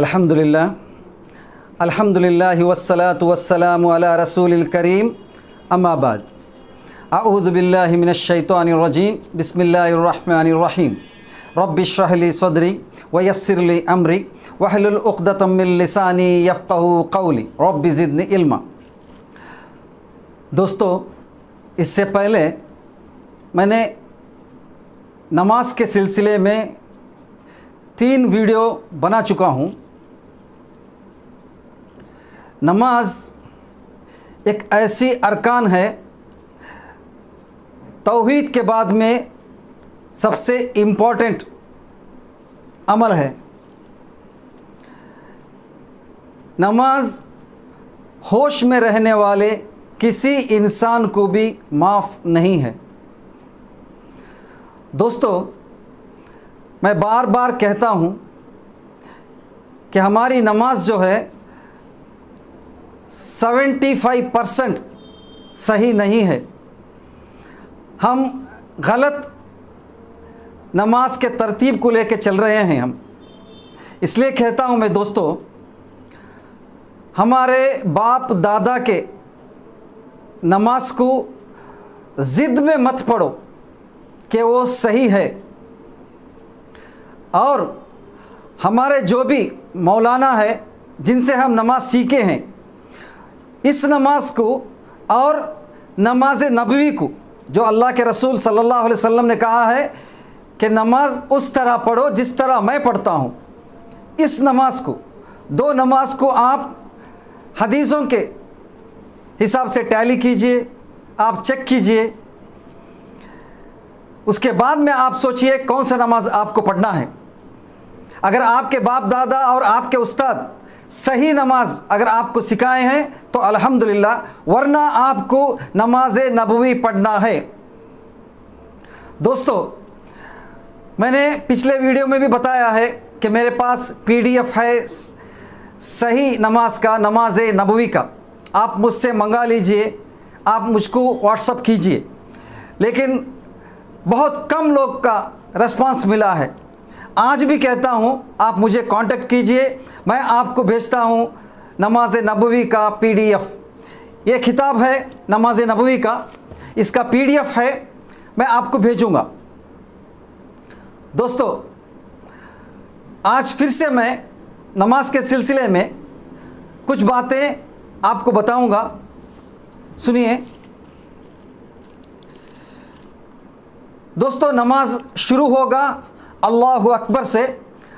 अल्हम्दुलिल्लाह अल्हम्दुलिल्लाहि वस्सलातु वस्सलामु अला रसूलिल करीम अम्मा बाद अऊज़ु बिल्लाहि मिनश शैतानिर रजीम बिस्मिल्लाहिर रहमानिर रहीम रब्बि इश्रह ली सदरी व यस्सिर ली अमरी वहलुल उक़दतम मिन लिसानी यफ़क़हू क़ौली रब्बि ज़िदनी इल्मा। दोस्तों, इससे पहले मैंने नमाज के सिलसिले में 3 वीडियो बना चुका हूँ। नमाज एक ऐसी अरकान है, तौहीद के बाद में सबसे इम्पोर्टेंट अमल है। नमाज होश में रहने वाले किसी इंसान को भी माफ़ नहीं है। दोस्तों, मैं बार बार कहता हूँ कि हमारी नमाज जो है 75% सही नहीं है। हम गलत नमाज के तरतीब को लेकर चल रहे हैं। हम इसलिए कहता हूँ मैं दोस्तों, हमारे बाप दादा के नमाज को ज़िद में मत पढ़ो कि वो सही है, और हमारे जो भी मौलाना है जिनसे हम नमाज सीखे हैं, इस नमाज को और नमाज नबवी को, जो अल्लाह के रसूल सल्लल्लाहु अलैहि वसल्लम ने कहा है कि नमाज उस तरह पढ़ो जिस तरह मैं पढ़ता हूँ, इस नमाज को, 2 नमाज को आप हदीसों के हिसाब से टैली कीजिए, आप चेक कीजिए। उसके बाद में आप सोचिए कौन सा नमाज आपको पढ़ना है। अगर आपके बाप दादा और आपके उस्ताद सही नमाज अगर आपको सिखाए हैं तो अल्हम्दुलिल्लाह, वरना आपको नमाज नबवी पढ़ना है। दोस्तों, मैंने पिछले वीडियो में भी बताया है कि मेरे पास PDF है सही नमाज का, नमाज नबवी का। आप मुझसे मंगा लीजिए, आप मुझको व्हाट्सअप कीजिए। लेकिन बहुत कम लोग का रिस्पांस मिला है। आज भी कहता हूँ, आप मुझे कांटेक्ट कीजिए, मैं आपको भेजता हूँ नमाज नबवी का PDF। ये किताब है नमाज नबवी का, इसका PDF है, मैं आपको भेजूँगा। दोस्तों, आज फिर से मैं नमाज के सिलसिले में कुछ बातें आपको बताऊँगा। सुनिए दोस्तों, नमाज शुरू होगा अल्लाहु अकबर से,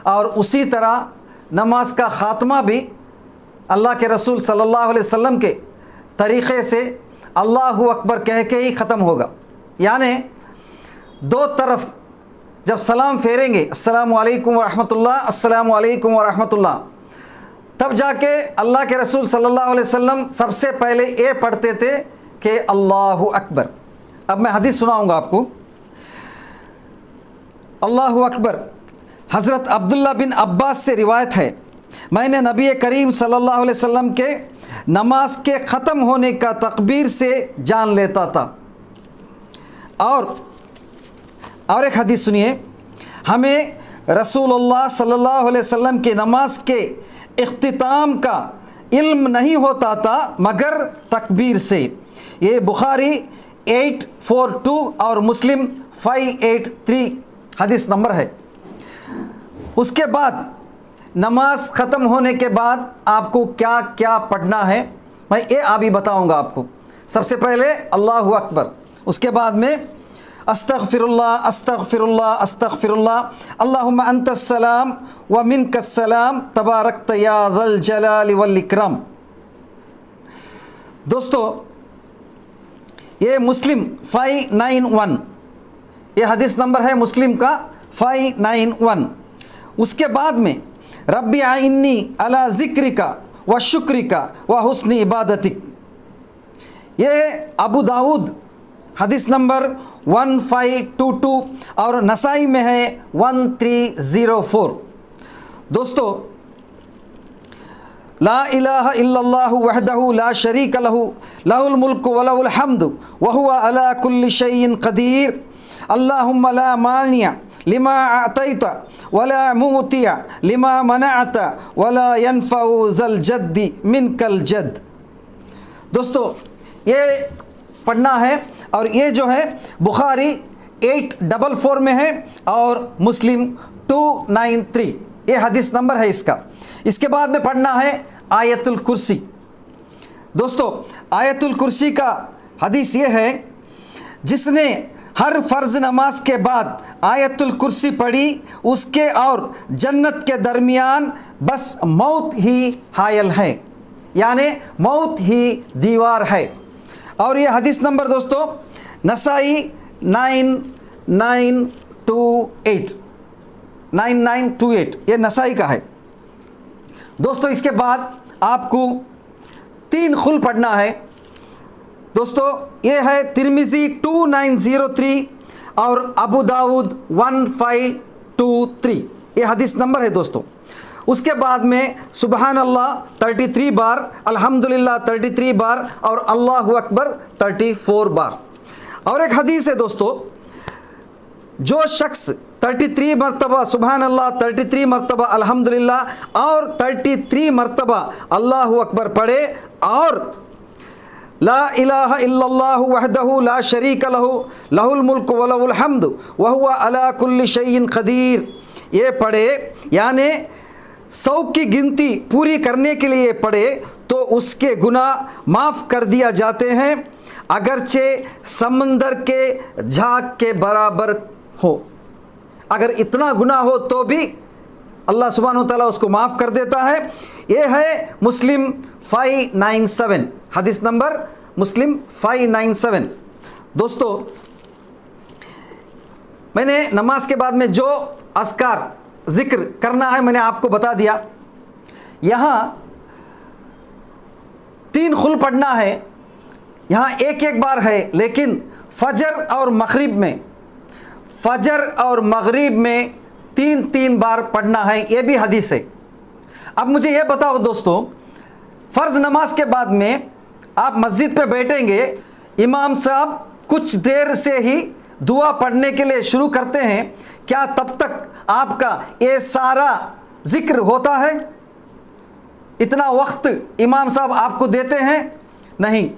और उसी तरह नमाज का ख़ात्मा भी अल्लाह के रसूल सल्लल्लाहु अलैहि वसल्लम के तरीक़े से अल्लाहु अकबर कह के ही ख़त्म होगा। यानी 2 तरफ जब सलाम फेरेंगे, अस्सलामु अलैकुम व रहमतुल्लाह, अस्सलामु अलैकुम व रहमतुल्लाह, तब जाके अल्लाह के रसूल सल्लल्लाहु अलैहि वसल्लम सबसे पहले ये पढ़ते थे कि अल्लाहु अकबर। अब मैं हदीस सुनाऊँगा आपको। अल्लाहु अकबर हज़रत अब्दुल्ला बिन अब्बास से रिवायत है, मैंने नबी करीम सल्लल्लाहु अलैहि वसल्लम के नमाज के ख़त्म होने का तकबीर से जान लेता था। और एक हदीस सुनिए, हमें रसूलुल्लाह सल्लल्लाहु अलैहि वसल्लम की नमाज के इख्तिताम का इल्म नहीं होता था मगर तकबीर से। ये बुखारी 842 और मुस्लिम 583 हदीस नंबर है। उसके बाद नमाज ख़त्म होने के बाद आपको क्या क्या पढ़ना है, मैं ये अभी बताऊंगा आपको। सबसे पहले अल्लाहु अकबर, उसके बाद में अस्तग़फिरुल्लाह अस्तग़फिरुल्लाह अस्तग़फिरुल्लाह, अल्लाहुम्मा अंतस्सलाम व मिनकस्सलाम तबारकत या ज़ल जलाली वल इकराम। दोस्तों, ये मुस्लिम 591, ये हदीस नंबर है मुस्लिम का 591। उसके बाद में रब्बी आइन्नी अला ज़िक्रिका व शुक्रिका व हुस्नी इबादतिक, ये अबू दाऊद हदीस नंबर 1522 और नसाई में है 1304। दोस्तों, ला इलाहा इल्लल्लाहु वहदहु ला शरीक लहु लहुल मुल्कु व लहुल हम्दु व हुवा अला कुल्लि शैइन क़दीर, अल्लाहुम्मा ला मानिया लिमा अतैत वला मुतिय लिमा मनअत वला यनफउ ज़ल जद्दी मिनकल जद। दोस्तों ये पढ़ना है और ये जो है बुखारी 844 में है और मुस्लिम 293, ये हदीस नंबर है इसका। इसके बाद में पढ़ना है आयतुल कुर्सी। दोस्तों आयतुल कुर्सी का हदीस ये है, जिसने हर फ़र्ज़ नमाज के बाद आयतुल कुर्सी पढ़ी उसके और जन्नत के दरमियान बस मौत ही हायल है, यानी मौत ही दीवार है। और ये हदीस नंबर दोस्तों नसाई 9928 ये नसाई का है। दोस्तों इसके बाद आपको 3 खुल पढ़ना है। दोस्तों ये है तिर्मिज़ी 2903 और अबू दाऊद 1523, ये हदीस नंबर है दोस्तों। उसके बाद में सुबहान अल्लाह 33 बार, अल्हम्दुलिल्लाह 33 बार और अल्लाहु अकबर 34 बार। और एक हदीस है दोस्तों, जो शख्स 33 मरतबा सुबहान अल्लाह, 33 मरतबा अल्हम्दुलिल्लाह और 33 मरतबा अल्लाहु अकबर पढ़े और ला इलाहा इल्लल्लाहु वहदहु ला शरीक लहु लहुल मुल्क व लहुल हम्द व हुवा अला कुल्लि शैइन क़दीर, ये पढ़े यानी 100 की गिनती पूरी करने के लिए पढ़े तो उसके गुनाह माफ़ कर दिया जाते हैं, अगरचे समंदर के झाग के बराबर हो। अगर इतना गुनाह हो तो भी अल्लाह सुब्हानहू तआला उसको माफ़ कर देता है। ये है मुस्लिम 597, हदीस नंबर मुस्लिम 597। दोस्तों मैंने नमाज के बाद में जो अस्कार ज़िक्र करना है मैंने आपको बता दिया। यहाँ 3 खुल पढ़ना है, यहाँ एक बार है, लेकिन फजर और मगरिब में, फजर और मगरिब में 3 बार पढ़ना है, ये भी हदीस है। अब मुझे ये बताओ दोस्तों, फ़र्ज़ नमाज के बाद में आप मस्जिद पे बैठेंगे, इमाम साहब कुछ देर से ही दुआ पढ़ने के लिए शुरू करते हैं, क्या तब तक आपका ये सारा ज़िक्र होता है? इतना वक्त इमाम साहब आपको देते हैं? नहीं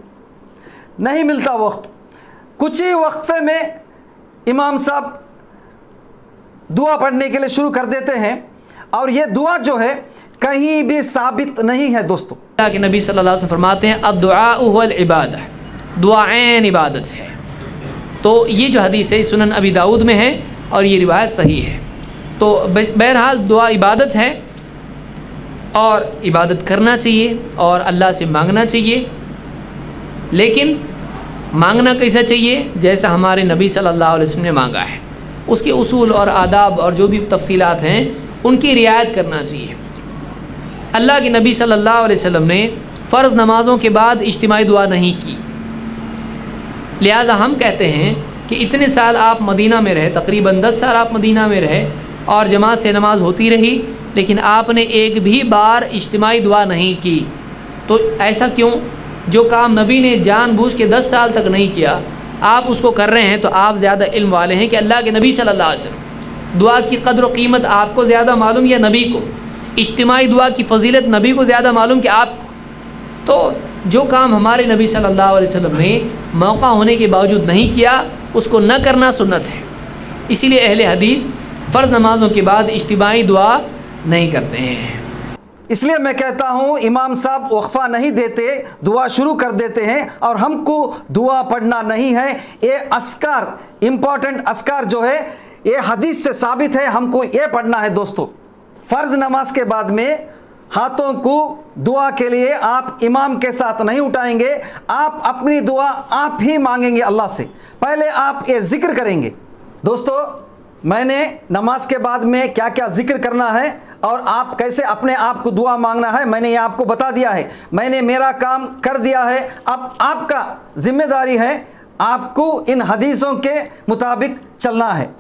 मिलता वक्त। कुछ ही वक्फे में इमाम साहब दुआ पढ़ने के लिए शुरू कर देते हैं और ये दुआ जो है कहीं भी साबित नहीं है दोस्तों। अल्लाह के नबी सल्लल्लाहु अलैहि वसल्लम फरमाते हैं अद्दुआ हुवल इबादह, दुआ ऐन इबादत है। तो ये जो हदीस है सुनन अबी दाऊद में है और ये रिवायत सही है। तो बहरहाल दुआ इबादत है और इबादत करना चाहिए और अल्लाह से मांगना चाहिए, लेकिन मांगना कैसा चाहिए? जैसा हमारे नबी सल्लल्लाहु अलैहि वसल्लम ने मांगा है, उसके उसूल और आदाब और जो भी तफसीलात हैं उनकी रियायत करना चाहिए। अल्लाह के नबी सल्लल्लाहु अलैहि वसल्लम ने फ़र्ज़ नमाज़ों के बाद इज्तिमाई दुआ नहीं की, लिहाजा हम कहते हैं कि इतने साल आप मदीना में रहे, तकरीबन 10 साल आप मदीना में रहे और जमात से नमाज होती रही, लेकिन आपने एक भी बार इज्तिमाई दुआ नहीं की। तो ऐसा क्यों? जो काम नबी ने जानबूझ के 10 साल तक नहीं किया, आप उसको कर रहे हैं, तो आप ज़्यादा इल्म वाले हैं कि अल्लाह के नबी सल्लल्लाहु अलैहि वसल्लम। दुआ की कद्र व कीमत आपको ज़्यादा मालूम या नबी को? इज्तिमाई दुआ की फ़जीलत नबी को ज़्यादा मालूम कि आपको? तो जो काम हमारे नबी सल्लल्लाहु अलैहि वसल्लम ने मौका होने के बावजूद नहीं किया, उसको न करना सुन्नत है। इसीलिए अहले हदीस फ़र्ज़ नमाज़ों के बाद इज्तिमाई दुआ नहीं करते हैं। इसलिए मैं कहता हूँ इमाम साहब वक्फ़ा नहीं देते, दुआ शुरू कर देते हैं और हमको दुआ पढ़ना नहीं है। ये अस्कार, इम्पॉर्टेंट अस्कार जो है ये हदीस से साबित है, हमको ये पढ़ना है दोस्तों। फ़र्ज़ नमाज के बाद में हाथों को दुआ के लिए आप इमाम के साथ नहीं उठाएंगे, आप अपनी दुआ आप ही मांगेंगे अल्लाह से। पहले आप ये ज़िक्र करेंगे। दोस्तों मैंने नमाज के बाद में क्या क्या ज़िक्र करना है और आप कैसे अपने आप को दुआ मांगना है मैंने ये आपको बता दिया है। मैंने मेरा काम कर दिया है, अब आपका जिम्मेदारी है आपको इन हदीसों के मुताबिक चलना है।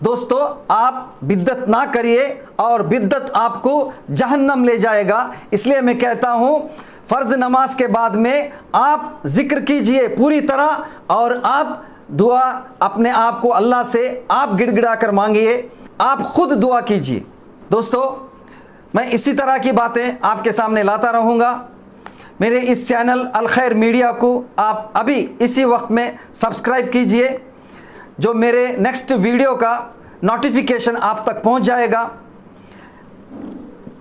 दोस्तों आप बिद्दत ना करिए और बिद्दत आपको जहन्नम ले जाएगा। इसलिए मैं कहता हूँ फ़र्ज़ नमाज के बाद में आप ज़िक्र कीजिए पूरी तरह और आप दुआ अपने आप को अल्लाह से आप गिड़गिड़ा कर मांगिए, आप खुद दुआ कीजिए। दोस्तों, मैं इसी तरह की बातें आपके सामने लाता रहूँगा। मेरे इस चैनल अल खैर मीडिया को आप अभी इसी वक्त में सब्सक्राइब कीजिए, जो मेरे नेक्स्ट वीडियो का नोटिफिकेशन आप तक पहुंच जाएगा।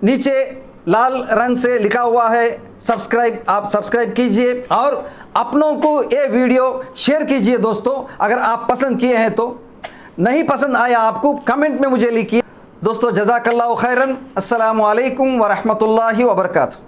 नीचे लाल रंग से लिखा हुआ है सब्सक्राइब, आप सब्सक्राइब कीजिए और अपनों को ये वीडियो शेयर कीजिए। दोस्तों, अगर आप पसंद किए हैं तो, नहीं पसंद आया आपको कमेंट में मुझे लिखिए। दोस्तों, जज़ाकल्लाहु खैरन। अस्सलामु अलैकुम व रहमतुल्लाहि व बरकातुहू।